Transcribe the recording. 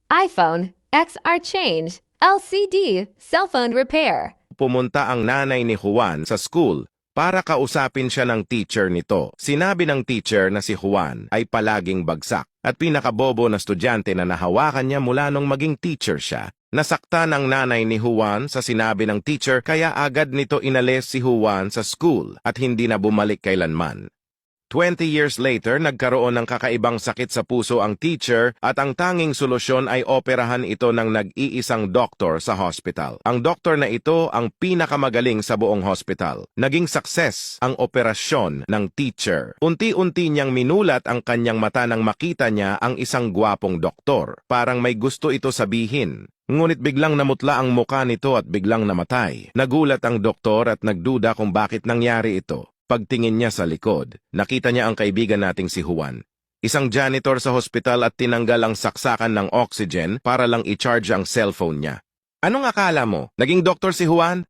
iPhone, XR change, LCD, cellphone repair. Pumunta ang nanay ni Juan sa school para kausapin siya ng teacher nito. Sinabi ng teacher na si Juan ay palaging bagsak at pinakabobo na estudyante na nahawakan niya mula nung maging teacher siya. Nasaktan ang nanay ni Juan sa sinabi ng teacher kaya agad nito inalis si Juan sa school at hindi na bumalik kailanman. 20 years later, nagkaroon ng kakaibang sakit sa puso ang teacher at ang tanging solusyon ay operahan ito ng nag-iisang doktor sa hospital. Ang doktor na ito ang pinakamagaling sa buong hospital. Naging success ang operasyon ng teacher. Unti-unti niyang minulat ang kanyang mata nang makita niya ang isang gwapong doktor. Parang may gusto ito sabihin. Ngunit biglang namutla ang muka nito at biglang namatay. Nagulat ang doktor at nagduda kung bakit nangyari ito. Pagtingin niya sa likod, nakita niya ang kaibigan nating si Juan. Isang janitor sa hospital at tinanggal ang saksakan ng oxygen para lang i-charge ang cellphone niya. Anong akala mo? Naging doktor si Juan?